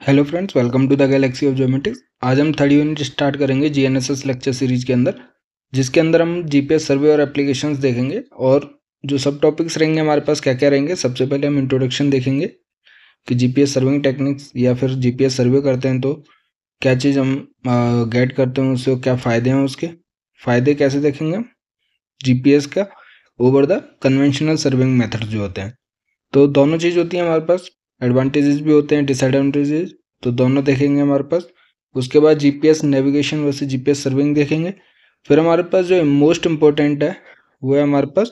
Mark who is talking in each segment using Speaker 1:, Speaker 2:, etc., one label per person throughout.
Speaker 1: Hello friends, welcome to the galaxy of geometrics. आज हम third unit start करेंगे GNSS lecture series के अंदर, जिसके अंदर हम जीपीएस सर्वे और एप्लीकेशंस देखेंगे। और जो सब टॉपिक्स रहेंगे हमारे पास क्या क्या रहेंगे, सबसे पहले हम इंट्रोडक्शन देखेंगे कि जीपीएस सर्विंग टेक्निक्स या फिर जीपीएस सर्वे करते हैं तो क्या चीज़ हम गेट करते हैं, उससे क्या फ़ायदे हैं, उसके फ़ायदे कैसे देखेंगे हम जीपीएस का over the conventional serving method जो होते हैं। तो दोनों चीज़ होती है हमारे पास, एडवांटेजेस भी होते हैं, डिसएडवांटेजेस, तो दोनों देखेंगे हमारे पास। उसके बाद GPS navigation versus GPS serving देखेंगे। फिर हमारे पास जो मोस्ट इम्पोर्टेंट है वो है हमारे पास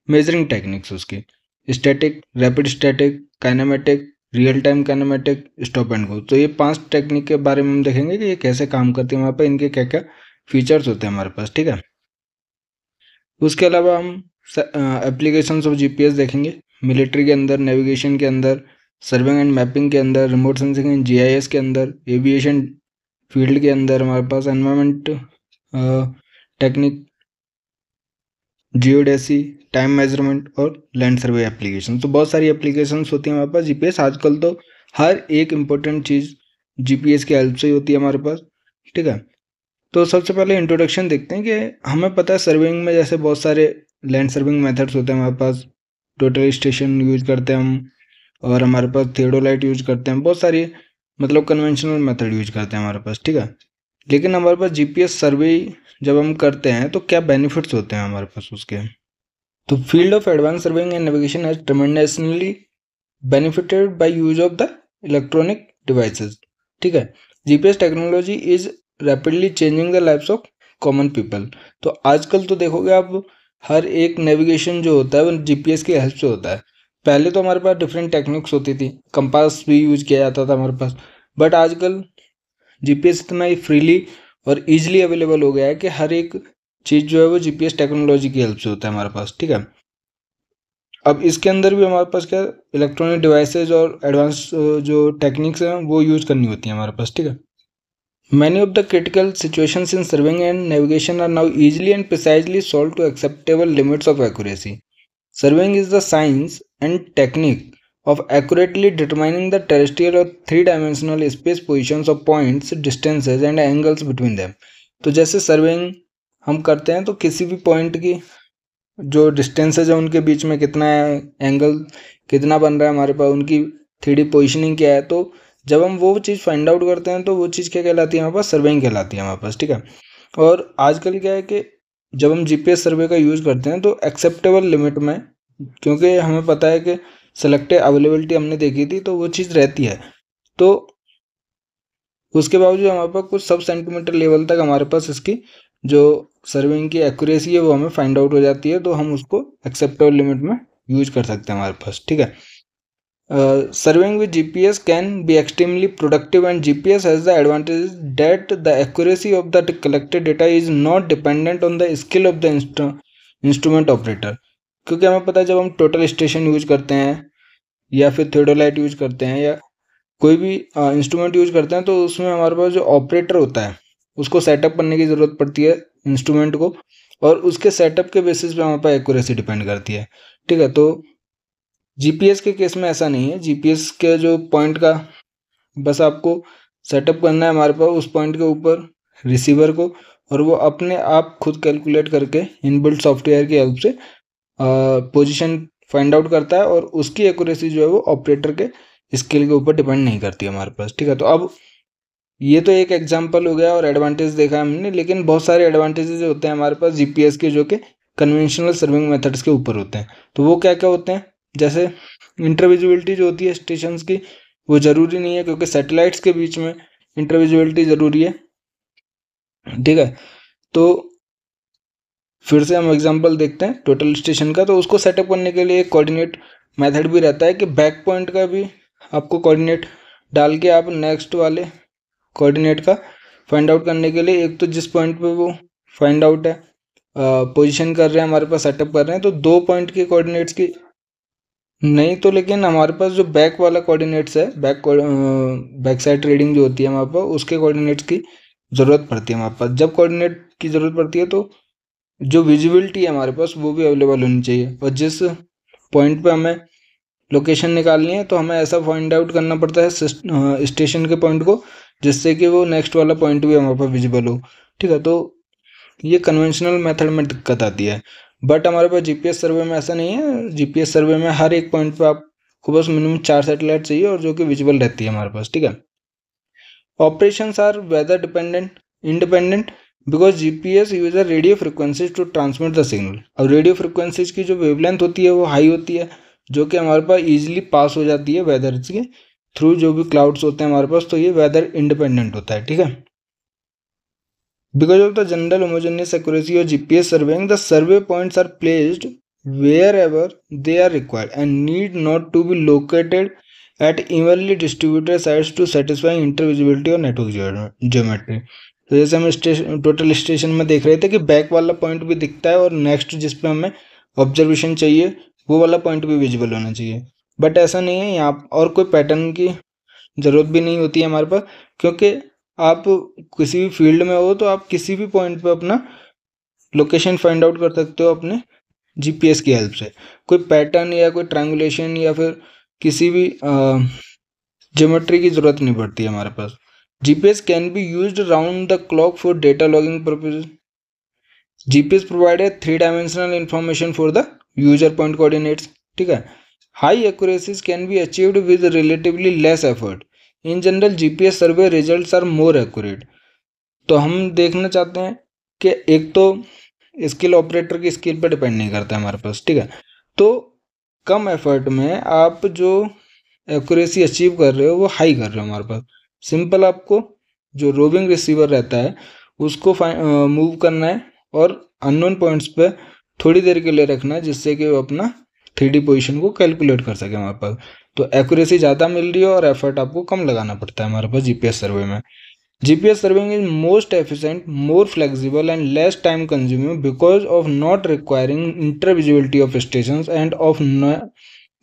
Speaker 1: मेजरिंग टेक्निक्स, उसकी static, rapid static, kinematic, real time kinematic, stop and go. तो ये 5 टेक्निक के बारे में हम देखेंगे कि ये कैसे काम करती है, वहाँ पर इनके क्या क्या फीचर्स होते हैं हमारे पास, ठीक है। उसके अलावा हम एप्लीकेशंस ऑफ जीपीएस देखेंगे, मिलिट्री के अंदर, नेविगेशन के अंदर, सर्विंग एंड मैपिंग के अंदर, रिमोट सेंसिंग एंड जीआईएस के अंदर, एविएशन फील्ड के अंदर हमारे पास environment technique, geodesy, time measurement और लैंड सर्वे एप्लीकेशन। तो बहुत सारी एप्लीकेशंस होती हैं हमारे पास जीपीएस। आजकल तो हर एक इम्पोर्टेंट चीज़ जीपीएस की हेल्प से ही होती है हमारे पास, ठीक है। तो सबसे पहले इंट्रोडक्शन देखते हैं कि हमें पता है सर्विंग में जैसे बहुत सारे लैंड सर्विंग मेथड्स होते हैं हमारे पास। टोटल स्टेशन यूज करते हैं हम, और हमारे पास थियोडोलाइट यूज करते हैं, बहुत सारी मतलब कन्वेंशनल मेथड यूज करते हैं हमारे पास, ठीक है। लेकिन हमारे पास जीपीएस सर्वे जब हम करते हैं तो क्या बेनिफिट्स होते हैं हमारे पास उसके। तो field of advance serving and navigation has tremendously benefited by use of the electronic devices, ठीक है। GPS technology is rapidly changing the lifes of common people. तो आजकल तो देखोगे आप, हर एक नेविगेशन जो होता है वो जीपीएस की हेल्प से होता है। पहले तो हमारे पास डिफरेंट टेक्निक्स होती थी, कंपास भी यूज किया जाता था हमारे पास, बट आजकल जीपीएस इतना ही फ्रीली और इजीली अवेलेबल हो गया है कि हर एक चीज़ जो है वो जीपीएस टेक्नोलॉजी की हेल्प से होता है हमारे पास, ठीक है। अब इसके अंदर भी हमारे पास क्या इलेक्ट्रॉनिक डिवाइसेज और एडवांस जो टेक्निक्स हैं वो यूज करनी होती हैं हमारे पास, ठीक है। Many of the critical situations in surveying and navigation are now easily and precisely solved to acceptable limits of accuracy. Surveying is the science and technique of accurately determining the terrestrial or three-dimensional space positions of points, distances and angles between them. तो जैसे surveying हम करते हैं तो किसी भी point की जो डिस्टेंसेज है उनके बीच में कितना है, एंगल कितना बन रहा है हमारे पास, उनकी 3D पोजिशनिंग क्या है, तो जब हम वो चीज़ फाइंड आउट करते हैं तो वो चीज़ क्या कहलाती है हमारे पास, सर्वेइंग कहलाती है हमारे पास, ठीक है। और आजकल क्या है कि जब हम जीपीएस सर्वे का यूज़ करते हैं तो एक्सेप्टेबल लिमिट में, क्योंकि हमें पता है कि सेलेक्टेड अवेलेबिलिटी हमने देखी थी तो वो चीज़ रहती है, तो उसके बावजूद हमारे पास कुछ सब सेंटीमीटर लेवल तक हमारे पास इसकी जो सर्विंग की एक्यूरेसी है वो हमें फाइंड आउट हो जाती है, तो हम उसको एक्सेप्टेबल लिमिट में यूज कर सकते हैं हमारे पास, ठीक है। Serving with GPS can be extremely productive and GPS has the advantage that the accuracy of the collected data is not dependent on the skill of the instrument operator. क्योंकि हमें पता है जब हम टोटल स्टेशन यूज करते हैं या फिर थियोडोलाइट यूज करते हैं या कोई भी इंस्ट्रूमेंट यूज करते हैं तो उसमें हमारे पास जो ऑपरेटर होता है उसको सेटअप करने की ज़रूरत पड़ती है इंस्ट्रूमेंट को, और उसके सेटअप के बेसिस पे हमारे पास एक्यूरेसी डिपेंड करती है, ठीक है। तो जीपीएस के केस में ऐसा नहीं है। जीपीएस के जो पॉइंट का बस आपको सेटअप करना है हमारे पास उस पॉइंट के ऊपर रिसीवर को, और वो अपने आप खुद कैलकुलेट करके इनबिल्ट सॉफ्टवेयर की हेल्प से पोजीशन फाइंड आउट करता है, और उसकी एक्यूरेसी जो है वो ऑपरेटर के स्किल के ऊपर डिपेंड नहीं करती है हमारे पास, ठीक है। तो अब ये तो एक एग्जांपल हो गया और एडवांटेज देखा हमने, लेकिन बहुत सारे एडवांटेजेस होते हैं हमारे पास जीपीएस के जो कि कन्वेंशनल सर्विंग मेथड्स के ऊपर होते हैं। तो वो क्या क्या होते हैं, जैसे इंटरविजिबिलिटी जो होती है स्टेशंस की वो ज़रूरी नहीं है, क्योंकि सैटेलाइट्स के बीच में इंटरविजिबिलिटी ज़रूरी है, ठीक है। तो फिर से हम एग्जांपल देखते हैं टोटल स्टेशन का। तो उसको सेटअप करने के लिए एक कोऑर्डिनेट मेथड भी रहता है कि बैक पॉइंट का भी आपको कोऑर्डिनेट डाल के आप नेक्स्ट वाले कोऑर्डिनेट का फाइंड आउट करने के लिए, एक तो जिस पॉइंट पे वो फाइंड आउट है पोजीशन कर रहे हैं हमारे पास, सेटअप कर रहे हैं, तो 2 पॉइंट के कोऑर्डिनेट्स की नहीं, तो लेकिन हमारे पास जो बैक वाला कोऑर्डिनेट्स है, बैक साइड रीडिंग जो होती है हमारे पास उसके कोऑर्डिनेट्स की ज़रूरत पड़ती है हमारे पास। जब कोऑर्डिनेट की ज़रूरत पड़ती है तो जो विजिबिलिटी है हमारे पास वो भी अवेलेबल होनी चाहिए, और जिस पॉइंट पे हमें लोकेशन निकालनी है तो हमें ऐसा फाइंड आउट करना पड़ता है स्टेशन के पॉइंट को, जिससे कि वो नेक्स्ट वाला पॉइंट भी हमारे पास विजिबल हो। ठीक है, तो ये कन्वेंशनल मेथड में दिक्कत आती है। बट हमारे पास जीपीएस सर्वे में ऐसा नहीं है। जीपीएस सर्वे में हर एक पॉइंट पे आपको बस मिनिमम 4 सैटेलाइट चाहिए और जो कि विजिबल रहती है हमारे पास। ठीक है, operations are weather dependent independent because GPS use radio frequencies to transmit the signal. अब रेडियो फ्रिक्वेंसीज की जो वेवलेंथ होती है वो हाई होती है, जो कि हमारे पास इजीली पास हो जाती है वेदर के थ्रू, जो भी क्लाउड्स होते हैं हमारे पास, तो ये वेदर इंडिपेंडेंट होता है। ठीक है, because of the general homogeneous accuracy of GPS surveying, the survey points are placed wherever they are required and need not to be located at evenly distributed sites to satisfy intervisibility और network geometry. तो जैसे हम total station में देख रहे थे कि back वाला पॉइंट भी दिखता है और नेक्स्ट जिस पे हमें ऑब्जर्वेशन चाहिए वो वाला पॉइंट भी विजिबल होना चाहिए। बट ऐसा नहीं है यहाँ, और कोई पैटर्न की ज़रूरत भी नहीं होती है हमारे पास, क्योंकि आप किसी भी फील्ड में हो तो आप किसी भी पॉइंट पे अपना लोकेशन फाइंड आउट कर सकते हो अपने जीपीएस की हेल्प से। कोई पैटर्न या कोई ट्रायंगुलेशन या फिर किसी भी ज्योमेट्री की ज़रूरत नहीं पड़ती है हमारे पास। GPS can be used round the clock for data logging purposes. GPS provided 3 dimensional information for the user point coordinates. ठीक है, high accuracies can be achieved with relatively less effort. In general GPS survey results are more accurate. तो हम देखना चाहते हैं कि एक तो स्किल ऑपरेटर की स्किल पर डिपेंड नहीं करता है हमारे पास। ठीक है, तो कम एफर्ट में आप जो एक्यूरेसी अचीव कर रहे हो वो हाई कर रहे हो हमारे पास। सिंपल, आपको जो रोविंग रिसीवर रहता है उसको मूव करना है और अननोन पॉइंट्स पे थोड़ी देर के लिए रखना है, जिससे कि वो अपना 3D पोजीशन को कैलकुलेट कर सके हमारे पास। तो एक्यूरेसी ज़्यादा मिल रही है और एफर्ट आपको कम लगाना पड़ता है हमारे पास जीपीएस सर्वे में। GPS surveying is most efficient, more flexible and less time consuming because of not requiring intervisibility of stations and of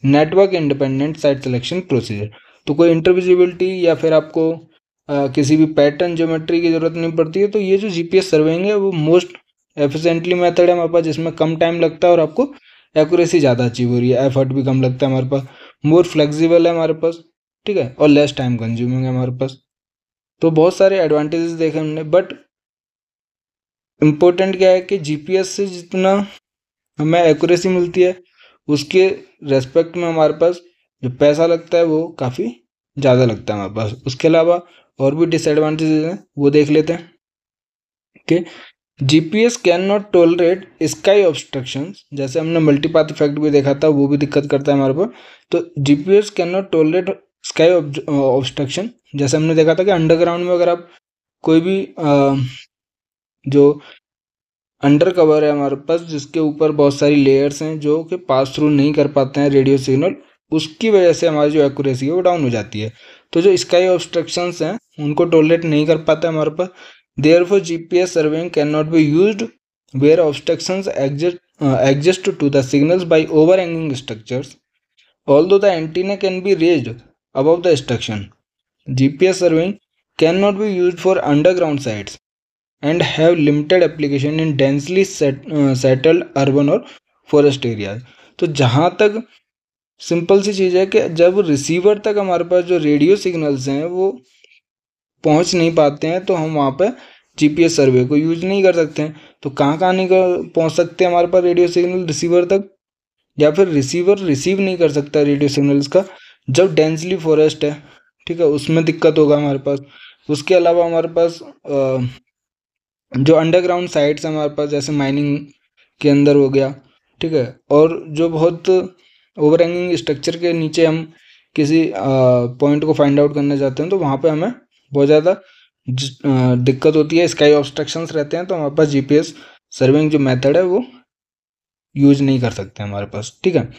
Speaker 1: network independent site selection procedure। तो कोई इंटरविजिबिलिटी या फिर आपको किसी भी पैटर्न ज्योमेट्री की ज़रूरत नहीं पड़ती है। तो ये जो जीपीएस सर्वेइंग है वो मोस्ट एफिशिएंटली मेथड है हमारे पास, जिसमें कम टाइम लगता है और आपको एक्यूरेसी ज़्यादा अचीव हो रही है, एफर्ट भी कम लगता है हमारे पास, मोर फ्लेक्सिबल है हमारे पास। ठीक है, और लेस टाइम कंज्यूमिंग है हमारे पास। तो बहुत सारे एडवांटेजेस देखे हमने, बट इम्पोर्टेंट क्या है कि जीपीएस से जितना हमें एक्यूरेसी मिलती है उसके रेस्पेक्ट में हमारे पास जो पैसा लगता है वो काफ़ी ज़्यादा लगता है हमारे पास। उसके अलावा और भी डिसएडवांटेजेस हैं, वो देख लेते हैं कि GPS can not tolerate sky obstructions. जैसे हमने मल्टीपाथ इफेक्ट भी देखा था, वो भी दिक्कत करता है हमारे पास। तो GPS can not tolerate sky obstruction. जैसे हमने देखा था कि अंडरग्राउंड में अगर आप कोई भी जो अंडर कवर है हमारे पास, जिसके ऊपर बहुत सारी लेयर्स हैं जो कि पास थ्रू नहीं कर पाते हैं रेडियो सिग्नल, उसकी वजह से हमारी जो एक्यूरेसी है वो डाउन हो जाती है। तो जो स्काई ऑब्स्ट्रक्शंस हैं उनको टॉलरेट नहीं कर पाता है हमारे पास। Therefore GPS surveying can not be used where obstructions exist to the signals by overhanging structures although the antenna can be raised above the structure. GPS surveying cannot be used for underground sites and have limited application in densely settled urban और forest areas। तो जहाँ तक simple सी चीज़ है कि जब receiver तक हमारे पास जो रेडियो सिग्नल्स हैं वो पहुँच नहीं पाते हैं तो हम वहाँ पर जीपीएस सर्वे को यूज नहीं कर सकते हैं। तो कहाँ नहीं पहुँच सकते हमारे पास रेडियो सिग्नल रिसीवर तक, या फिर रिसीवर रिसीव नहीं कर सकता रेडियो सिग्नल्स का जब डेंसली फॉरेस्ट है। ठीक है, उसमें दिक्कत होगा हमारे पास। उसके अलावा हमारे पास जो अंडरग्राउंड साइट्स हैं हमारे पास, जैसे माइनिंग के अंदर हो गया। ठीक है, और जो बहुत ओवरहैंगिंग स्ट्रक्चर के नीचे हम किसी पॉइंट को फाइंड आउट करना चाहते हैं तो वहाँ पे हमें बहुत ज़्यादा दिक्कत होती है, स्काई ऑब्स्ट्रक्शंस रहते हैं, तो हमारे पास जीपीएस सर्विंग जो मेथड है वो यूज नहीं कर सकते हमारे पास। ठीक है,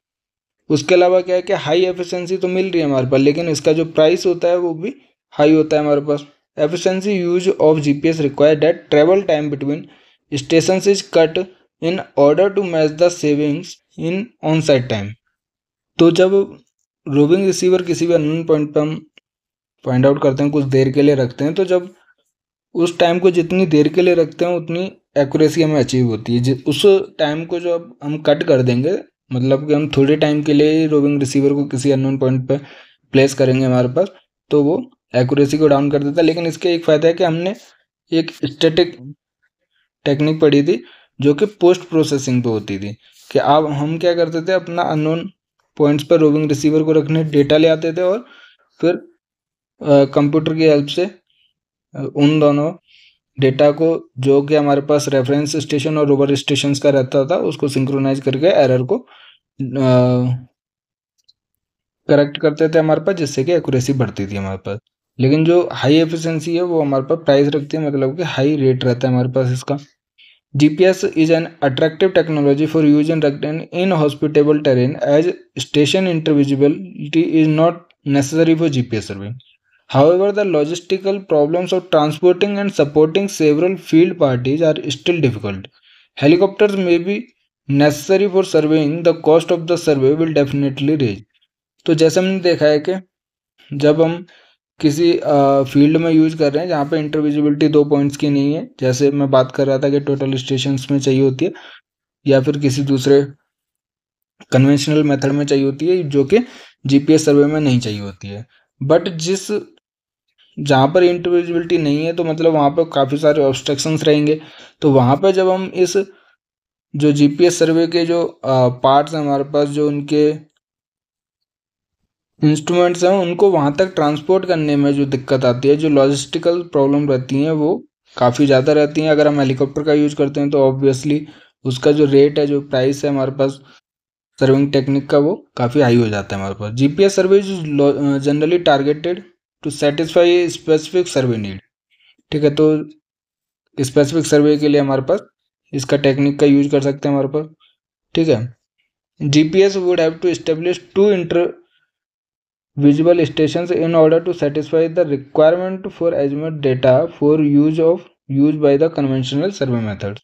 Speaker 1: उसके अलावा क्या है कि हाई एफिशिएंसी तो मिल रही है हमारे पास, लेकिन इसका जो प्राइस होता है वो भी हाई होता है हमारे पास। Efficiency use of GPS require that travel time between stations is cut in order to match the savings in on site time. तो जब रोविंग रिसीवर किसी भी अननोन पॉइंट पर हम फाइंड आउट करते हैं, कुछ देर के लिए रखते हैं, तो जब उस टाइम को जितनी देर के लिए रखते हैं उतनी एक्यूरेसी हमें अचीव होती है। उस टाइम को जो हम कट कर देंगे मतलब कि हम थोड़े टाइम के लिए रोविंग रिसीवर को किसी अननोन पॉइंट पे प्लेस करेंगे हमारे पास, तो वो एक्यूरेसी को डाउन कर देता है। लेकिन इसके एक फ़ायदा है कि हमने एक स्टैटिक टेक्निक पढ़ी थी जो कि पोस्ट प्रोसेसिंग पे होती थी, कि अब हम क्या करते थे, अपना अननोन पॉइंट्स पर रोविंग रिसीवर को रखने डेटा ले आते थे और फिर कंप्यूटर की हेल्प से उन दोनों डेटा को, जो कि हमारे पास रेफरेंस स्टेशन और रोवर स्टेशंस का रहता था, उसको सिंक्रोनाइज करके एरर को करेक्ट करते थे हमारे पास, जिससे कि एक्यूरेसी बढ़ती थी हमारे पास। लेकिन जो हाई एफिशिएंसी है वो हमारे पास प्राइस रखती है, मतलब कि हाई रेट रहता है हमारे पास इसका। GPS is an attractive technology for use in rugged and inhospitable terrain, as station intervisibility is not necessary for GPS surveying. However, the logistical problems of transporting and supporting several field parties are still difficult. Helicopters may be necessary for surveying. The cost of the survey will definitely raise. तो जैसे हमने देखा है कि जब हम किसी field में यूज़ कर रहे हैं जहाँ पे इंटरविजिबिलिटी 2 पॉइंट्स की नहीं है, जैसे मैं बात कर रहा था कि टोटल स्टेशंस में चाहिए होती है या फिर किसी दूसरे कन्वेंशनल मेथड में चाहिए होती है, जो कि GPS सर्वे में नहीं चाहिए होती है। बट जहाँ पर इंटरविजिबिलिटी नहीं है, तो मतलब वहाँ पर काफ़ी सारे ऑब्स्ट्रक्शंस रहेंगे। तो वहाँ पर जब हम इस जो GPS सर्वे के जो पार्ट्स हैं हमारे पास, जो उनके इंस्ट्रूमेंट्स हैं, उनको वहाँ तक ट्रांसपोर्ट करने में जो दिक्कत आती है, जो लॉजिस्टिकल प्रॉब्लम रहती हैं, वो काफ़ी ज़्यादा रहती हैं। अगर हम हेलीकॉप्टर का यूज़ करते हैं तो ऑब्वियसली उसका जो रेट है, जो प्राइस है हमारे पास सर्विंग टेक्निक का, वो काफ़ी हाई हो जाता है हमारे पास। GPS survey is generally targeted to satisfy specific survey need. ठीक है, तो स्पेसिफिक सर्वे के लिए हमारे पास इसका टेक्निक का यूज कर सकते हैं हमारे पास। ठीक है, GPS would have to establish 2 visible stations in order to satisfy the requirement for as much data for use by the conventional survey methods।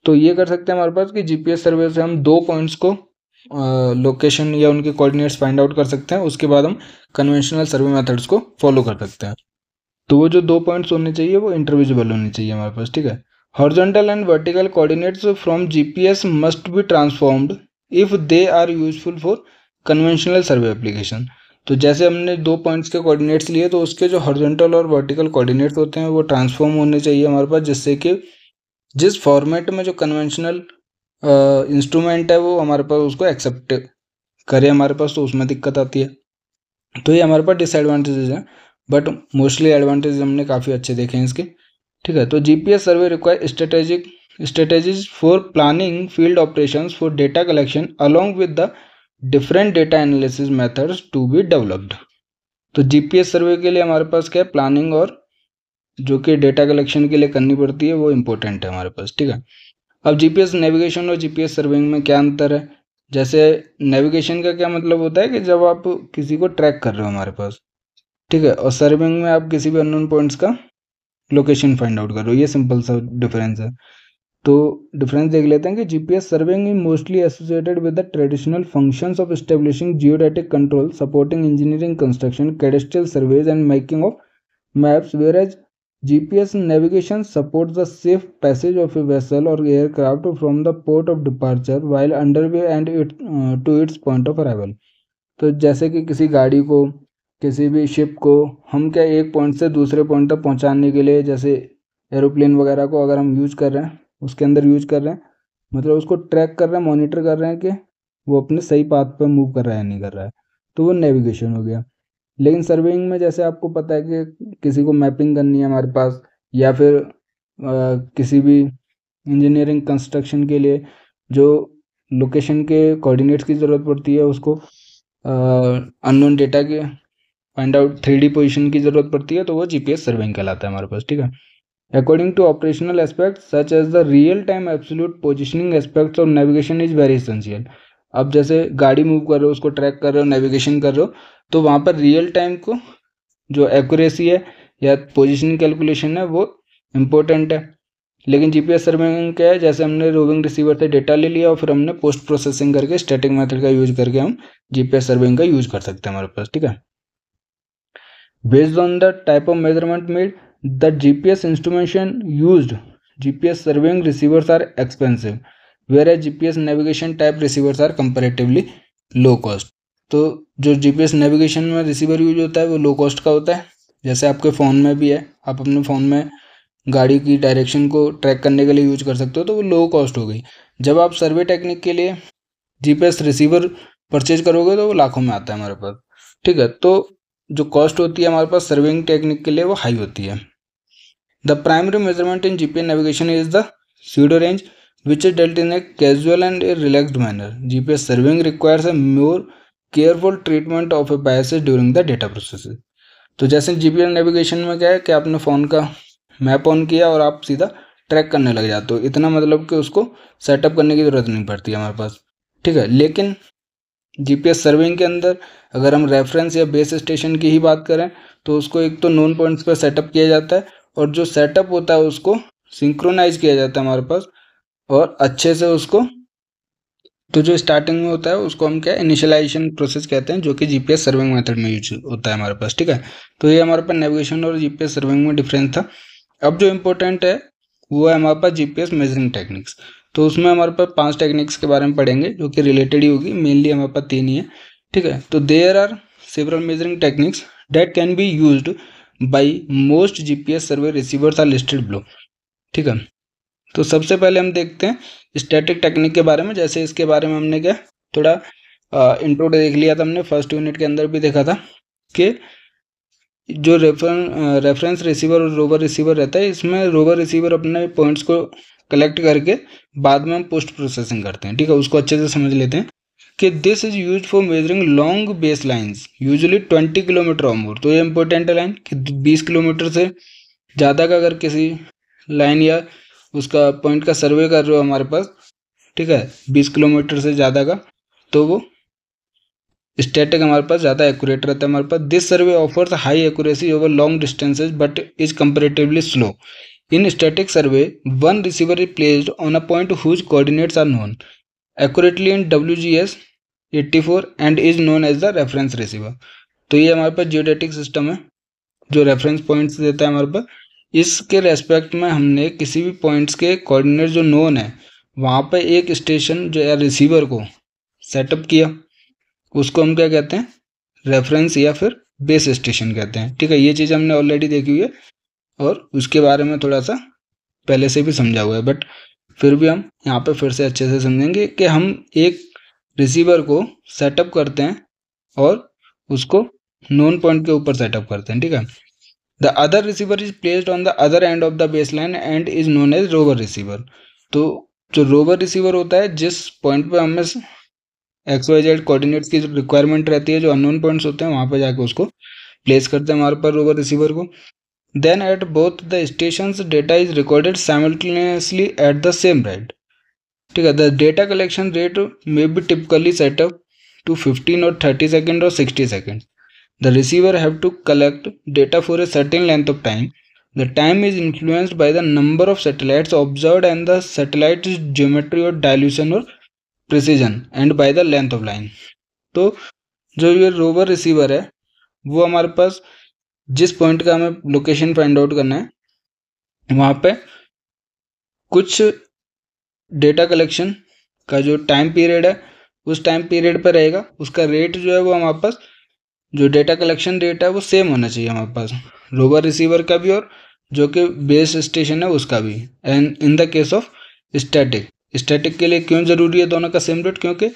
Speaker 1: तो ये कर सकते हैं हमारे पास कि GPS सर्वे से हम 2 पॉइंट्स को लोकेशन या उनके कोऑर्डिनेट्स फाइंड आउट कर सकते हैं, उसके बाद हम कन्वेंशनल सर्वे मेथड्स को फॉलो कर सकते हैं। तो वो जो 2 पॉइंट्स होने चाहिए वो इंटरविजिबल होने चाहिए हमारे पास। ठीक है, horizontal and vertical coordinates from GPS must be transformed if they are useful for conventional survey application. तो जैसे हमने 2 पॉइंट्स के कोऑर्डिनेट्स लिए, तो उसके जो हॉरिजॉन्टल और वर्टिकल कोऑर्डिनेट्स होते हैं वो ट्रांसफॉर्म होने चाहिए हमारे पास, जिससे कि जिस फॉर्मेट में जो कन्वेंशनल इंस्ट्रूमेंट है वो हमारे पास उसको एक्सेप्ट करे हमारे पास, तो उसमें दिक्कत आती है। तो ये हमारे पास डिसएडवांटेजेस हैं, बट मोस्टली एडवांटेज हमने काफ़ी अच्छे देखे हैं इसके। ठीक है, तो GPS survey require strategies for planning field operations for data collection along with the different data analysis methods to be developed। तो GPS सर्वे के लिए हमारे पास क्या है, प्लानिंग और जो कि डेटा कलेक्शन के लिए करनी पड़ती है वो इम्पोर्टेंट है हमारे पास। ठीक है, अब GPS नेविगेशन और GPS सर्विंग में क्या अंतर है। जैसे नेविगेशन का क्या मतलब होता है कि जब आप किसी को ट्रैक कर रहे हो हमारे पास, ठीक है, और सर्विंग में आप किसी भी अननोन पॉइंट्स का लोकेशन फाइंड आउट कर रहे हो। ये सिंपल सा डिफरेंस है। तो डिफरेंस देख लेते हैं कि GPS serving is mostly associated with the traditional functions of establishing geodetic control, supporting engineering construction, कैडेस्ट्रियल surveys and making of maps, whereas GPS navigation supports the safe passage of a vessel or aircraft from the port of departure while underway and to its point of arrival। तो जैसे कि किसी गाड़ी को, किसी भी ship को हम क्या एक पॉइंट से दूसरे पॉइंट तक पहुंचाने के लिए, जैसे एरोप्लेन वगैरह को अगर हम यूज कर रहे हैं, उसके अंदर यूज कर रहे हैं, मतलब उसको ट्रैक कर रहे हैं, मॉनिटर कर रहे हैं कि वो अपने सही पाथ पर मूव कर रहा है या नहीं कर रहा है, तो वो नेविगेशन हो गया। लेकिन सर्वेइंग में जैसे आपको पता है कि किसी को मैपिंग करनी है हमारे पास, या फिर किसी भी इंजीनियरिंग कंस्ट्रक्शन के लिए जो लोकेशन के कोऑर्डिनेट्स की ज़रूरत पड़ती है, उसको अननोन डेटा के फाइंड आउट 3D पोजीशन की ज़रूरत पड़ती है, तो वो GPS सर्वेइंग कहलाता है हमारे पास। ठीक है, according to operational aspect such as the real time absolute positioning aspects of navigation is very essential. अब जैसे गाड़ी मूव कर रहे हो, उसको ट्रैक कर रहे हो, नेविगेशन कर रहे हो, तो वहाँ पर रियल टाइम को जो एक्यूरेसी है या पोजीशनिंग कैलकुलेशन है वो इम्पोर्टेंट है। लेकिन GPS सर्विंग क्या है, जैसे हमने रोविंग रिसीवर से डेटा ले लिया और फिर हमने पोस्ट प्रोसेसिंग करके स्टैटिक मेथड का यूज करके हम GPS सर्विंग का यूज कर सकते हैं हमारे पास। ठीक है, based on the type of measurement made the GPS instrumentation used, GPS serving receivers are expensive. Where as GPS navigation type receivers are comparatively low cost. तो जो जीपीएस नेविगेशन में रिसीवर यूज होता है वो लो कॉस्ट का होता है। जैसे आपके फ़ोन में भी है, आप अपने फ़ोन में गाड़ी की डायरेक्शन को ट्रैक करने के लिए यूज कर सकते हो, तो वो लो कॉस्ट हो गई। जब आप सर्वे टेक्निक के लिए जीपीएस रिसीवर परचेज करोगे तो वो लाखों में आता है हमारे पास, ठीक है। तो जो कॉस्ट होती है हमारे पास सर्विंग टेक्निक के लिए वो हाई होती है। The primary measurement in GPS navigation is the pseudo range which is dealt in a casual and a relaxed manner. GPS serving requires a more careful treatment of a biases during the data processing. तो जैसे GPS navigation में क्या है कि आपने phone का map on किया और आप सीधा ट्रैक करने लग जाते हो, इतना मतलब कि उसको सेटअप करने की ज़रूरत नहीं पड़ती हमारे पास, ठीक है। लेकिन जीपीएस सर्विंग के अंदर अगर हम रेफरेंस या बेस स्टेशन की ही बात करें तो उसको एक तो नोन पॉइंट्स पर सेटअप किया जाता है, और जो सेटअप होता है उसको सिंक्रोनाइज किया जाता है हमारे पास, और अच्छे से उसको, तो जो स्टार्टिंग में होता है उसको हम क्या इनिशियलाइजेशन प्रोसेस कहते हैं, जो कि जीपीएस सर्विंग मेथड में यूज होता है हमारे पास, ठीक है। तो ये हमारे पास नेविगेशन और जीपीएस सर्विंग में डिफरेंस था। अब जो इम्पोर्टेंट है वो है हमारे पास जीपीएस मेजरिंग टेक्निक्स। तो उसमें हमारे पास 5 टेक्निक्स के बारे में पढ़ेंगे जो कि रिलेटेड ही होगी, मेनली हमारे पास 3 ही है, ठीक है। तो there are several measuring techniques that can be used by most GPS survey receivers are listed below, ठीक है। तो सबसे पहले हम देखते हैं स्टैटिक टेक्निक के बारे में। जैसे इसके बारे में हमने क्या थोड़ा इंट्रो देख लिया था, हमने फर्स्ट यूनिट के अंदर भी देखा था कि जो रेफरेंस रिसीवर और रोवर रिसीवर रहता है, इसमें रोवर रिसीवर अपने पॉइंट्स को कलेक्ट करके बाद में हम पोस्ट प्रोसेसिंग करते हैं, ठीक है। उसको अच्छे से समझ लेते हैं कि this is use for measuring long base lines usually 20 kilometre और मोर। तो ये इंपॉर्टेंट है लाइन कि 20 किलोमीटर से ज़्यादा का अगर किसी लाइन या उसका पॉइंट का सर्वे कर रहे हो हमारे पास, ठीक है, 20 किलोमीटर से ज़्यादा का, तो वो स्टैटिक हमारे पास ज़्यादा एक्यूरेट रहता है हमारे पास। This survey offers high accuracy over long distances but is comparatively slow. In static survey one receiver is placed on a point whose coordinates are known accurately in WGS 84 and is known as the reference receiver. तो ये हमारे पास geodetic system है जो reference points देता है हमारे पास। इसके respect में हमने किसी भी पॉइंट्स के कोऑर्डिनेट जो नोन है वहाँ पे एक स्टेशन जो है रिसीवर को सेटअप किया, उसको हम क्या कहते हैं, रेफरेंस या फिर बेस स्टेशन कहते हैं, ठीक है। ये चीज़ हमने ऑलरेडी देखी हुई है और उसके बारे में थोड़ा सा पहले से भी समझा हुआ है, बट फिर भी हम यहाँ पे फिर से अच्छे से समझेंगे कि हम एक रिसीवर को सेटअप करते हैं और उसको नोन पॉइंट के ऊपर सेटअप करते हैं, ठीक है। The other receiver is placed on the other end of the base line and is known as rover receiver. तो जो रोवर रिसीवर होता है, जिस पॉइंट पे हमें XYZ कोऑर्डिनेट्स की रिक्वायरमेंट रहती है, जो अननोन पॉइंट्स होते हैं वहाँ पर जाकर उसको प्लेस करते हैं हमारे पास रोवर रिसीवर को। Then at both the stations data is recorded simultaneously at the same rate, ठीक है। The data collection rate may be typically setup to 15 और 30 सेकेंड और 60 second. The receiver have to collect data for a certain length of time. The time is influenced by the number of satellites observed and the satellite's geometry or dilution or precision and by the length of line. तो जो ये rover receiver है वो हमारे पास जिस point का हमें location find out करना है वहाँ पे कुछ डेटा कलेक्शन का जो टाइम पीरियड है उस टाइम पीरियड पर रहेगा, उसका रेट जो है वो हमारे पास, जो डेटा कलेक्शन रेट है वो सेम होना चाहिए हमारे पास रोवर रिसीवर का भी और जो कि बेस स्टेशन है उसका भी। And in the case of static के लिए क्यों ज़रूरी है दोनों का सेम रेट, क्योंकि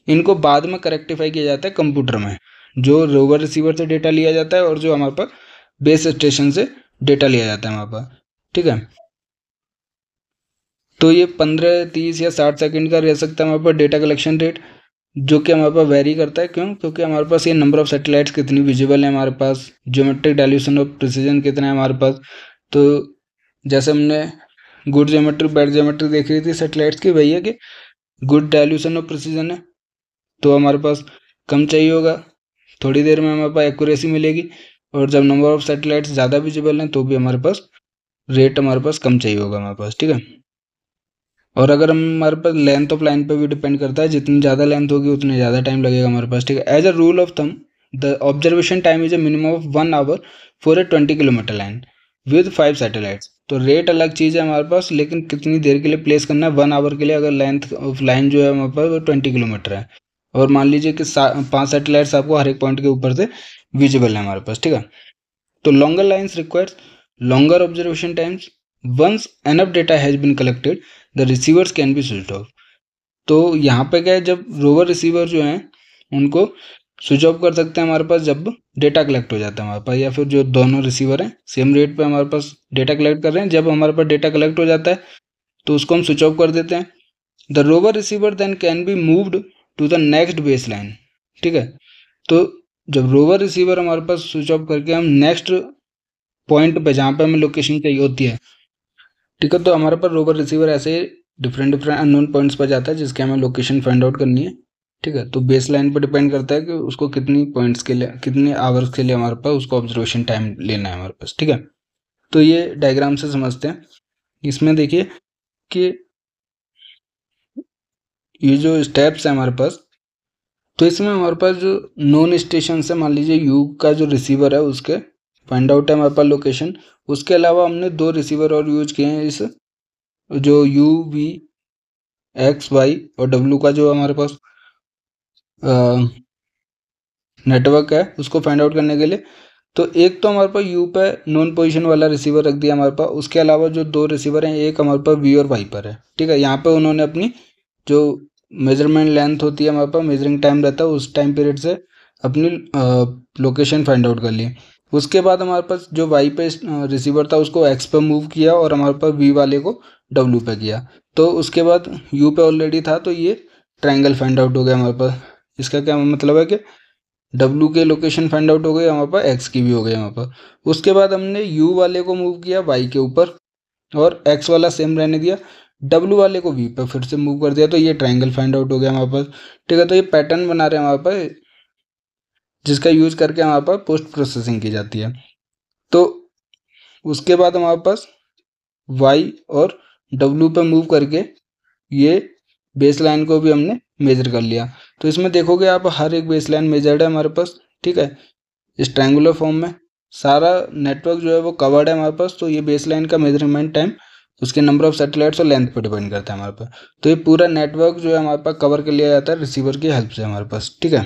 Speaker 1: इनको बाद में करेक्टिफाई किया जाता है कंप्यूटर में, जो रोवर रिसीवर से डेटा लिया जाता है और जो हमारे पास बेस स्टेशन से डेटा लिया जाता है हमारे पास, ठीक है। तो ये 15, 30 या 60 सेकेंड का रह सकता है हमारे पास डेटा कलेक्शन रेट, जो कि हमारे पास वेरी करता है। क्यों? क्योंकि हमारे पास ये नंबर ऑफ सैटेलाइट्स कितनी विजिबल है हमारे पास, ज्योमेट्रिक डायल्यूशन ऑफ प्रिसीजन कितना है हमारे पास। तो जैसे हमने गुड ज्योमेट्री बैड ज्योमेट्री देख रही थी सैटेलाइट्स की, वही है कि गुड डायल्यूशन ऑफ प्रिसीजन है तो हमारे पास कम चाहिए होगा, थोड़ी देर में हमारे पास एक्यूरेसी मिलेगी, और जब नंबर ऑफ सैटेलाइट्स ज़्यादा विजिबल हैं तो भी हमारे पास रेट हमारे पास कम चाहिए होगा हमारे पास, ठीक है। और अगर हमारे पास लेंथ ऑफ लाइन पे भी डिपेंड करता है, जितनी ज़्यादा लेंथ होगी उतने ज़्यादा टाइम लगेगा हमारे पास, ठीक है। As a rule of thumb the observation time is a minimum of 1 hour for a 20 kilometer line with 5 satellites. तो रेट अलग चीज़ है हमारे पास, लेकिन कितनी देर के लिए प्लेस करना है, 1 आवर के लिए, अगर लेंथ ऑफ लाइन जो है हमारे पास वो 20 किलोमीटर है, और मान लीजिए कि 5 सैटेलाइट्स आपको हर एक पॉइंट के ऊपर से विजिबल है हमारे पास, ठीक है। तो longer lines requires longer observation times, once enough data has been collected the receivers can be switched off. तो यहाँ पे क्या है, जब रोवर रिसीवर जो हैं उनको स्विच ऑफ कर सकते हैं हमारे पास जब डेटा कलेक्ट हो जाता है हमारे पास, या फिर जो दोनों रिसीवर हैं सेम रेट पे हमारे पास डेटा कलेक्ट कर रहे हैं, जब हमारे पास डेटा कलेक्ट हो जाता है तो उसको हम स्विच ऑफ कर देते हैं। The rover receiver then can be moved to the next base line, ठीक है। तो जब रोवर रिसीवर हमारे पास स्विच ऑफ करके हम नेक्स्ट पॉइंट पे जहाँ पे हमें लोकेशन चाहिए होती है, ठीक है, तो हमारे पास रोवर रिसीवर ऐसे डिफरेंट डिफरेंट अननोन पॉइंट्स पर जाता है जिसके हमें लोकेशन फाइंड आउट करनी है, ठीक है। तो बेस लाइन पर डिपेंड करता है कि उसको कितनी पॉइंट्स के लिए, कितने आवर्स के लिए हमारे पास उसको ऑब्जर्वेशन टाइम लेना है हमारे पास, ठीक है। तो ये डायग्राम से समझते हैं। इसमें देखिए कि ये जो स्टेप्स है हमारे पास, तो इसमें हमारे पास जो नॉन स्टेशन है, मान लीजिए यू का जो रिसीवर है उसके फाइंड आउट है हमारे पास लोकेशन। उसके अलावा हमने 2 रिसीवर और यूज किए हैं, इस जो यू वी एक्स वाई और डब्ल्यू का जो हमारे पास नेटवर्क है उसको फाइंड आउट करने के लिए। तो एक तो हमारे पास यू पे नॉन पोजीशन वाला रिसीवर रख दिया हमारे पास, उसके अलावा जो 2 रिसीवर हैं, एक हमारे पास वी और वाई पर है, ठीक है। यहाँ पे उन्होंने अपनी जो मेजरमेंट लेंथ होती है हमारे पास, मेजरिंग टाइम रहता है, उस टाइम पीरियड से अपनी लोकेशन फाइंड आउट कर ली। उसके बाद हमारे पास जो वाई पे रिसीवर था उसको एक्स पे मूव किया, और हमारे पास वी वाले को डब्ल्यू पे किया। तो उसके बाद यू पे ऑलरेडी था, तो ये ट्रायंगल फाइंड आउट हो गया हमारे पास। इसका क्या मतलब है कि डब्ल्यू के लोकेशन फाइंड आउट हो गई हमारे पास, एक्स की भी हो गई हमारे पास। उसके बाद हमने यू वाले को मूव किया वाई के ऊपर, और एक्स वाला सेम रहने दिया, डब्ल्यू वाले को वी पर फिर से मूव कर दिया, तो ये ट्रायंगल फाइंड आउट हो गया हमारे पास, ठीक है। तो ये पैटर्न बना रहे हैं हमारे पास, जिसका यूज करके हमारे पास पोस्ट प्रोसेसिंग की जाती है। तो उसके बाद हमारे पास वाई और डब्ल्यू पे मूव करके ये बेस लाइन को भी हमने मेजर कर लिया। तो इसमें देखोगे आप, हर एक बेस लाइन मेजर्ड है हमारे पास, ठीक है। इस ट्रायंगुलर फॉर्म में सारा नेटवर्क जो है वो कवर्ड है हमारे पास। तो ये बेस लाइन का मेजरमेंट टाइम उसके नंबर ऑफ सैटेलाइट्स और लेंथ पर डिपेंड करता है हमारे पास। तो ये पूरा नेटवर्क जो है हमारे पास कवर कर लिया जाता है रिसीवर की हेल्प से हमारे पास, ठीक है।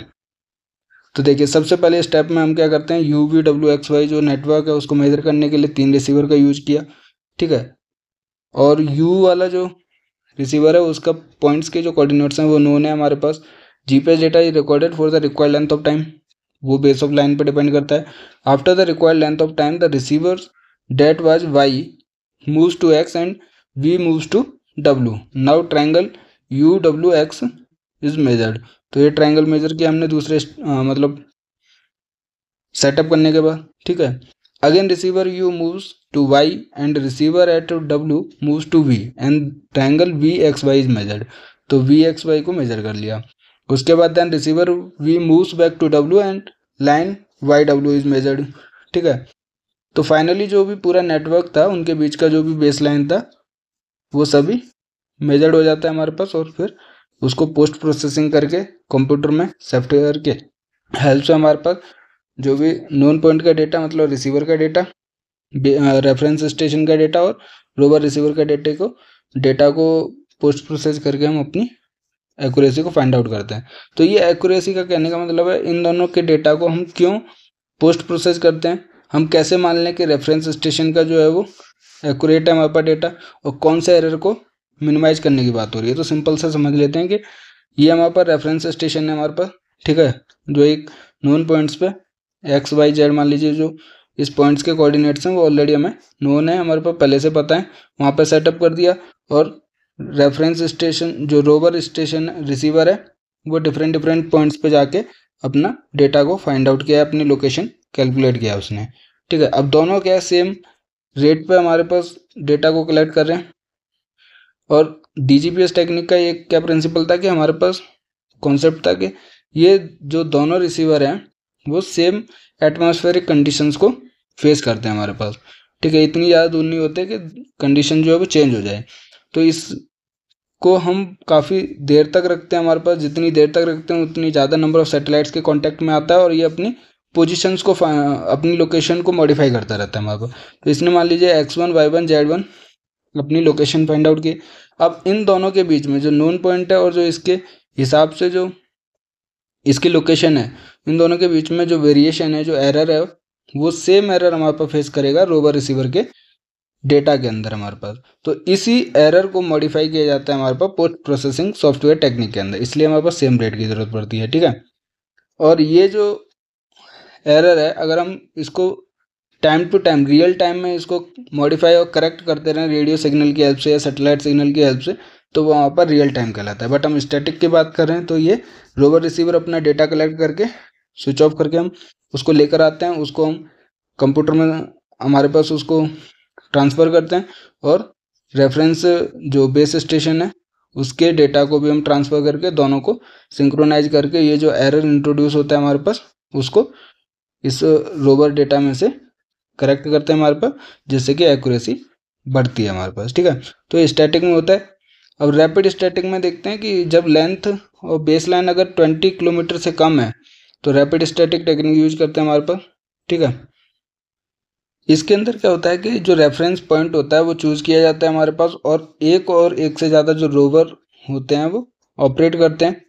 Speaker 1: तो देखिए, सबसे पहले स्टेप में हम क्या करते हैं, U V W X Y जो नेटवर्क है उसको मेजर करने के लिए 3 रिसीवर का यूज किया, ठीक है। और यू वाला जो रिसीवर है उसका पॉइंट्स के जो कोऑर्डिनेट्स हैं वो नोन है हमारे पास। GPS data is recorded for the required length of time, वो बेस ऑफ लाइन पर डिपेंड करता है। After the required length of time the receiver that was Y moves to X and V moves to W. Now triangle U W X is measured. तो ये triangle major किया हमने दूसरे मतलब setup करने के बाद, ठीक है। Again receiver U moves to Y and receiver at W moves to V and triangle V X Y is measured. तो वी एक्स वाई को मेजर कर लिया। उसके बाद then receiver V moves back to W and line Y W is measured, ठीक है। तो finally जो भी पूरा नेटवर्क था उनके बीच का जो भी बेस लाइन था वो सभी मेजर्ड हो जाता है हमारे पास, और फिर उसको पोस्ट प्रोसेसिंग करके कंप्यूटर में सॉफ्टवेयर के हेल्प से हमारे पास जो भी नॉन पॉइंट का डेटा, मतलब रिसीवर का डेटा, रेफरेंस स्टेशन का डेटा और रोवर रिसीवर का डेटा को पोस्ट प्रोसेस करके हम अपनी एक्यूरेसी को फाइंड आउट करते हैं। तो ये एक्यूरेसी का कहने का मतलब है, इन दोनों के डेटा को हम क्यों पोस्ट प्रोसेस करते हैं, हम कैसे मान लें कि रेफरेंस स्टेशन का जो है वो एक्यूरेट है हमारे पास डेटा, और कौन से एरर को मिनिमाइज करने की बात हो रही है। तो सिंपल से समझ लेते हैं कि ये हमारे पास रेफरेंस स्टेशन है हमारे पास, ठीक है, जो एक नोन पॉइंट्स पे एक्स वाई जेड मान लीजिए जो इस पॉइंट्स के कोऑर्डिनेट्स हैं वो ऑलरेडी हमें नोन है, हमारे पास पहले से पता है, वहाँ पे सेटअप कर दिया। और रेफरेंस स्टेशन जो रोवर स्टेशन रिसीवर है वो डिफरेंट डिफरेंट पॉइंट्स पे जाके अपना डेटा को फाइंड आउट किया है, अपनी लोकेशन कैलकुलेट किया उसने, ठीक है। अब दोनों क्या सेम रेट पे हमारे पास डेटा को कलेक्ट कर रहे हैं। और डीजीपीएस टेक्निक का एक क्या प्रिंसिपल था कि हमारे पास कॉन्सेप्ट था कि ये जो दोनों रिसीवर हैं वो सेम एटमॉस्फेरिक कंडीशंस को फेस करते हैं हमारे पास, ठीक है। इतनी ज़्यादा दूर नहीं होते कि कंडीशन जो है वो चेंज हो जाए। तो इसको हम काफ़ी देर तक रखते हैं हमारे पास, जितनी देर तक रखते हैं उतनी ज़्यादा नंबर ऑफ सैटेलाइट्स के कांटेक्ट में आता है, और ये अपनी पोजीशंस को अपनी लोकेशन को मॉडिफाई करता रहता है हमारे पास। तो इसने मान लीजिए x1 y1 z1 अपनी लोकेशन फाइंड आउट की। अब इन दोनों के बीच में जो नोन पॉइंट है और जो इसके हिसाब से जो इसकी लोकेशन है, इन दोनों के बीच में जो वेरिएशन है, जो एरर है, वो सेम एरर हमारे पास फेस करेगा रोवर रिसीवर के डेटा के अंदर हमारे पास। तो इसी एरर को मॉडिफाई किया जाता है हमारे पास पोस्ट प्रोसेसिंग सॉफ्टवेयर टेक्निक के अंदर, इसलिए हमारे पास सेम रेट की ज़रूरत पड़ती है। ठीक है, और ये जो एरर है, अगर हम इसको time to time real time में इसको मॉडिफाई और करेक्ट करते रहें रेडियो सिग्नल की हेल्प से या सैटेलाइट सिग्नल की हेल्प से, तो वो वहाँ पर रियल टाइम कहलाता है। बट हम स्टैटिक की बात कर रहे हैं, तो ये रोवर रिसीवर अपना डेटा कलेक्ट करके स्विच ऑफ करके हम उसको लेकर आते हैं, उसको हम कंप्यूटर में हमारे पास उसको ट्रांसफ़र करते हैं, और रेफरेंस जो बेस स्टेशन है उसके डेटा को भी हम ट्रांसफ़र करके दोनों को सिंक्रोनाइज करके ये जो एरर इंट्रोड्यूस होता है हमारे पास, उसको इस रोवर डेटा में से करेक्ट करते हैं हमारे पास, जिससे कि एक्यूरेसी बढ़ती है हमारे पास। ठीक है, तो ये स्टैटिक में होता है। अब रैपिड स्टैटिक में देखते हैं कि जब लेंथ और बेस लाइन अगर 20 किलोमीटर से कम है तो रैपिड स्टैटिक टेक्निक यूज करते हैं हमारे पास। ठीक है, इसके अंदर क्या होता है कि जो रेफरेंस पॉइंट होता है वो चूज़ किया जाता है हमारे पास, और एक से ज़्यादा जो रोवर होते हैं वो ऑपरेट करते हैं।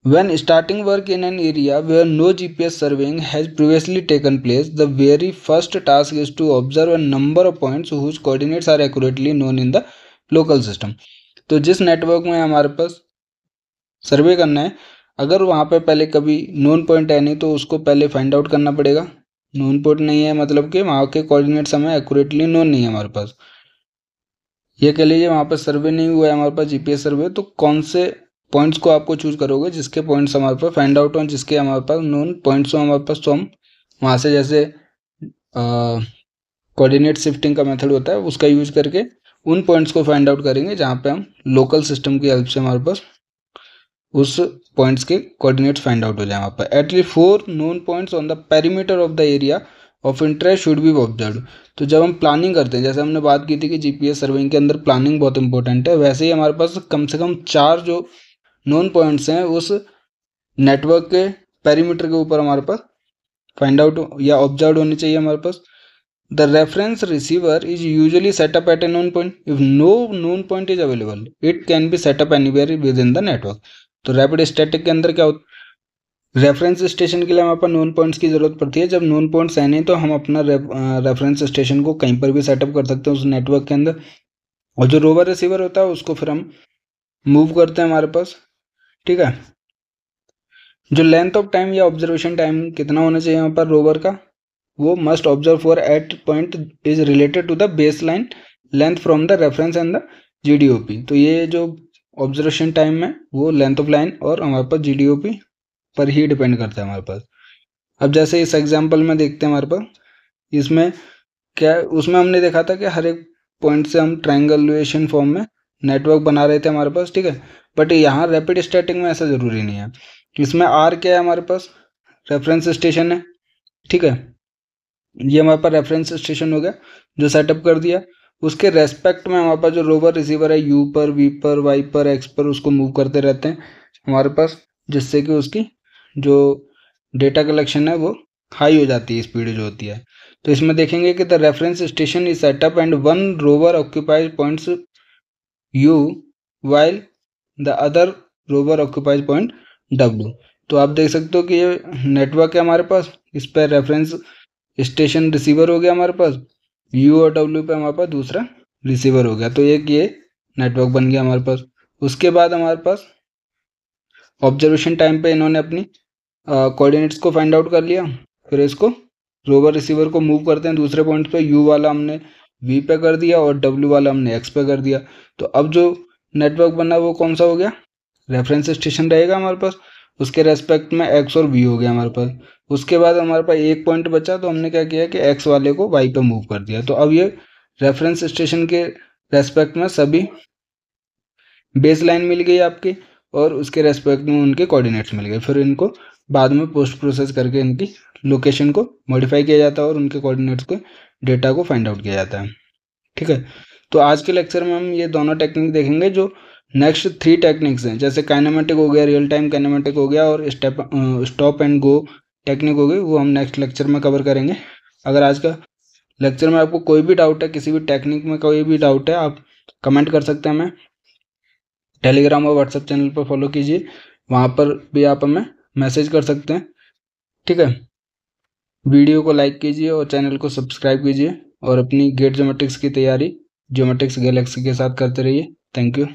Speaker 1: When starting work in an area where no GPS surveying has previously taken place, the very first task is to observe a number of points whose coordinates are accurately known in the local system. तो जिस network में हमारे पास सर्वे करना है, अगर वहाँ पे पहले कभी नोन पॉइंट है नहीं तो उसको पहले फाइंड आउट करना पड़ेगा। नोन पॉइंट नहीं है मतलब कि वहाँ के कोऑर्डिनेट्स हमें एक्यूरेटली नोन नहीं है हमारे पास। ये कह लीजिए वहाँ पर सर्वे नहीं हुआ है हमारे पास जीपीएस सर्वे, तो कौन से पॉइंट्स को आपको चूज करोगे जिसके पॉइंट्स हमारे पास फाइंड आउट हो, जिसके हमारे पास नोन पॉइंट्स हो हमारे पास, तो हम वहाँ से जैसे कोऑर्डिनेट शिफ्टिंग का मेथड होता है उसका यूज करके उन पॉइंट्स को फाइंड आउट करेंगे जहाँ पे हम लोकल सिस्टम की हेल्प से हमारे पास उस पॉइंट्स के कोऑर्डिनेट्स फाइंड आउट हो जाए वहाँ पर। At least 4 known points on the perimeter of the area of interest should be observe. तो जब हम प्लानिंग करते हैं, जैसे हमने बात की थी कि जीपीएस सर्विंग के अंदर प्लानिंग बहुत इंपॉर्टेंट है, वैसे ही हमारे पास कम से कम 4 जो नोन पॉइंट्स हैं उस नेटवर्क के पेरीमीटर के ऊपर हमारे पास फाइंड आउट या ऑब्जर्व होनी चाहिए हमारे पास। The reference receiver is usually set up at a known point. If no known point is available it can be set up anywhere within the network. तो रैपिड स्टैटिक के अंदर क्या होता है, रेफरेंस स्टेशन के लिए हमारे पास नोन पॉइंट्स की ज़रूरत पड़ती है। जब नोन पॉइंट्स है नहीं तो हम अपना रेफरेंस स्टेशन को कहीं पर भी सेटअप कर सकते हैं उस नेटवर्क के अंदर, और जो रोवर रिसीवर होता है उसको फिर हम मूव करते हैं हमारे पास। ठीक है, जो लेंथ ऑफ टाइम या ऑब्जर्वेशन टाइम कितना होना चाहिए यहाँ पर रोवर का, वो must observe for at point is related to the base line length from the reference and the GDOP. तो ये जो ऑब्जर्वेशन टाइम है वो लेंथ ऑफ लाइन और हमारे पास जीडीओपी पर ही डिपेंड करता है हमारे पास। अब जैसे इस एग्जाम्पल में देखते हैं हमारे पास, इसमें क्या, उसमें हमने देखा था कि हर एक पॉइंट से हम ट्रायंगुलेशन फॉर्म में नेटवर्क बना रहे थे हमारे पास। ठीक है, बट यहाँ रैपिड स्टैटिक में ऐसा ज़रूरी नहीं है। इसमें आर क्या है हमारे पास, रेफरेंस स्टेशन है। ठीक है, ये हमारे पास रेफरेंस स्टेशन हो गया जो सेटअप कर दिया। उसके रेस्पेक्ट में हमारे पास जो रोवर रिसीवर है यू पर, वी पर, वाई पर, एक्स पर उसको मूव करते रहते हैं हमारे पास, जिससे कि उसकी जो डेटा कलेक्शन है वो हाई हो जाती है, स्पीड जो होती है। तो इसमें देखेंगे कि the reference station is setup and one rover occupies points you while the other rover occupies point W. तो आप देख सकते हो कि ये नेटवर्क है हमारे पास, इस पर रेफरेंस स्टेशन रिसीवर हो गया हमारे पास, यू और डब्ल्यू पे हमारे पास दूसरा रिसीवर हो गया। तो एक ये नेटवर्क बन गया हमारे पास। उसके बाद हमारे पास ऑब्जर्वेशन टाइम पे इन्होंने अपनी कोऑर्डिनेट्स को फाइंड आउट कर लिया, फिर इसको रोवर रिसीवर को मूव करते हैं दूसरे पॉइंट पे। यू वाला हमने वी पे कर दिया और डब्ल्यू वाला हमने एक्स पे कर दिया। तो अब जो नेटवर्क बना वो कौन सा हो गया, रेफरेंस स्टेशन रहेगा हमारे पास, उसके रेस्पेक्ट में एक्स और वी हो गया हमारे पास। उसके बाद हमारे पास एक पॉइंट बचा, तो हमने क्या किया कि एक्स वाले को वाई पे मूव कर दिया। तो अब ये रेफरेंस स्टेशन के रेस्पेक्ट में सभी बेस लाइन मिल गई आपकी, और उसके रेस्पेक्ट में उनके कोऑर्डिनेट्स मिल गए। फिर इनको बाद में पोस्ट प्रोसेस करके इनकी लोकेशन को मॉडिफाई किया जाता है और उनके कोऑर्डिनेट्स को डेटा को फाइंड आउट किया जाता है। ठीक है, तो आज के लेक्चर में हम ये दोनों टेक्निक देखेंगे। जो नेक्स्ट 3 टेक्निक्स हैं, जैसे काइनेमेटिक हो गया, रियल टाइम काइनेमेटिक हो गया, और स्टॉप एंड गो टेक्निक होगी वो हम नेक्स्ट लेक्चर में कवर करेंगे। अगर आज का लेक्चर में आपको कोई भी डाउट है, किसी भी टेक्निक में कोई भी डाउट है, आप कमेंट कर सकते हैं हमें। टेलीग्राम और व्हाट्सएप चैनल पर फॉलो कीजिए, वहाँ पर भी आप हमें मैसेज कर सकते हैं। ठीक है, वीडियो को लाइक कीजिए और चैनल को सब्सक्राइब कीजिए और अपनी गेट ज्योमेट्रिक्स की तैयारी ज्योमेट्रिक्स गैलेक्सी के साथ करते रहिए। Thank you.